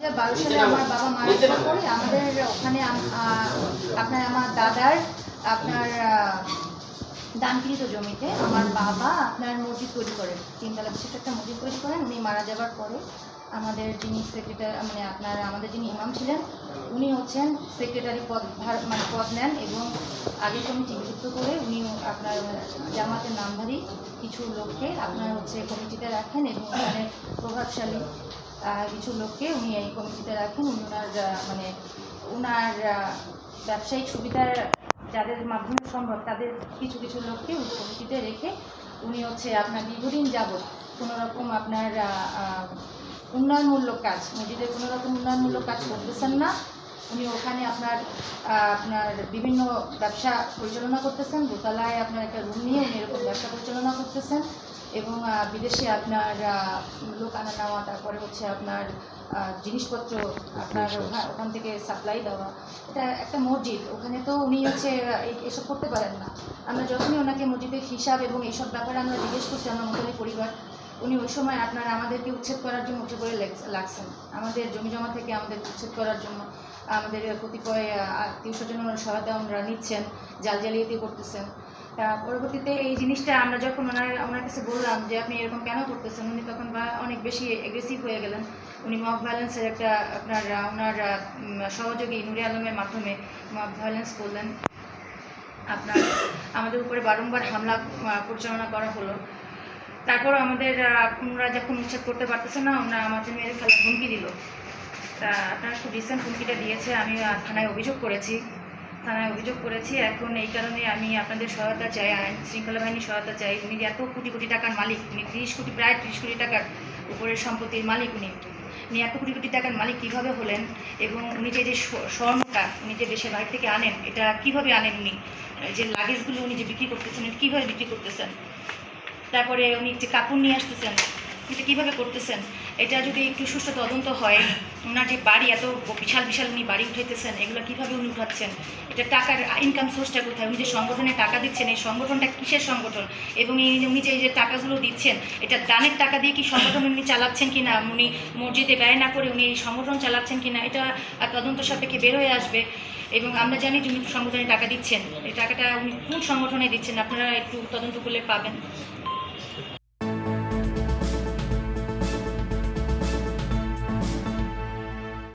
2012 সালে আমার বাবা মারা যাওয়ার পরে আমাদের ওখানে আপনার আমার দাদার আপনার দানকৃত জমিতে আমার বাবা আপনার মসজিদ তৈরি করেন, 3 তলা বিশিষ্ট একটা মসজিদ তৈরি করেন। উনি মারা যাওয়ার পরে আমাদের যিনি সেক্রেটারি মানে আপনার আমাদের যিনি ইমাম ছিলেন উনি হচ্ছেন সেক্রেটারি পদ নেন এবং আগে কমিটি বিলুপ্ত করে উনি আপনার জামাতের নামধারী কিছু লোককে আপনার হচ্ছে কমিটিতে রাখেন এবং ওখানে প্রভাবশালী কিছু লোককে উনি এই কমিটিতে রাখেন। উনি মানে ওনার ব্যবসায়িক সুবিধার যাদের মাধ্যমে সম্ভব তাদের কিছু কিছু লোককে ওই কমিটিতে রেখে উনি হচ্ছে আপনার দীর্ঘদিন যাবৎ কোনোরকম আপনার উন্নয়নমূলক কাজ মসজিদের কোনোরকম উন্নয়নমূলক কাজ করতেছেন না। উনি ওখানে আপনার বিভিন্ন ব্যবসা পরিচালনা করতেছেন, দোতলায় আপনার একটা রুম নিয়ে উনি এরকম ব্যবসা পরিচালনা করতেছেন এবং বিদেশে আপনার লোক আনা নেওয়া, তারপরে হচ্ছে আপনার জিনিসপত্র আপনার ওখান থেকে সাপ্লাই দেওয়া। এটা একটা মসজিদ, ওখানে তো উনি হচ্ছে এসব করতে পারেন না। আমরা যখনই ওনাকে মসজিদের হিসাব এবং এইসব ব্যাপারে আমরা জিজ্ঞেস করছি আমরা মতনী পরিবার, উনি ওই সময় আপনার আমাদেরকে উচ্ছেদ করার জন্য উঠে পড়ে লাগছেন, আমাদের জমি জমা থেকে আমাদের উচ্ছেদ করার জন্য আমাদের কতিপয় আত্মীয় স্বজনের সহায়তা ওনারা নিচ্ছেন, জালিয়াতি করতেছেন। পরবর্তীতে এই জিনিসটা আমরা যখন ওনার কাছে বললাম যে আপনি এরকম কেন করতেছেন, উনি তখন অনেক বেশি এগ্রেসিভ হয়ে গেলেন। উনি মব ভায়োলেন্সের একটা আপনার ওনার সহযোগী নুরে আলমের মাধ্যমে মব ভায়োলেন্স করলেন। আপনার আমাদের উপরে বারংবার হামলা পরিচালনা করা হলো। তারপর আমাদের ওনারা যখন উচ্ছেদ করতে পারতেছে না ওনারা আমাদের মেরে ফেলার হুমকি দিল। তা আপনারা খুব রিসেন্ট হুমকিটা দিয়েছে, আমি থানায় অভিযোগ করেছি। এখন এই কারণে আমি আপনাদের সহায়তা চাই, আইন শৃঙ্খলা বাহিনীর সহায়তা চাই। উনি এত কোটি কোটি টাকার মালিক, উনি প্রায় 30 কোটি টাকার উপরের সম্পত্তির মালিক। উনি এত কোটি কোটি টাকার মালিক কীভাবে হলেন? এবং উনি যে স্বর্ণটা উনি যে দেশের বাইরে থেকে আনেন, এটা কীভাবে আনেন? উনি যে লাগেজগুলো উনি যে বিক্রি করতেছেন কীভাবে বিক্রি করতেছেন? তারপরে উনি যে কাপড় নিয়ে আসতেছেন এটা কীভাবে করতেছেন? এটা যদি একটু সুষ্ঠু তদন্ত হয়, ওনার যে বাড়ি এত বিশাল বিশাল উনি বাড়ি উঠাইতেছেন, এগুলো কীভাবে উনি উঠাচ্ছেন? এটা টাকার ইনকাম সোর্সটা কোথায়? উনি যে সংগঠনে টাকা দিচ্ছেন, এই সংগঠনটা কিসের সংগঠন? এবং উনি যে টাকাগুলো দিচ্ছেন, এটা দানের টাকা দিয়ে কি সংগঠন উনি চালাচ্ছেন কিনা, উনি মসজিদে ব্যয় না করে উনি এই সংগঠন চালাচ্ছেন কিনা, এটা তদন্ত সাপেক্ষে বের হয়ে আসবে। এবং আমরা জানি যে উনি সংগঠনে টাকা দিচ্ছেন, এই টাকাটা উনি কোন সংগঠনে দিচ্ছেন আপনারা একটু তদন্ত করলে পাবেন।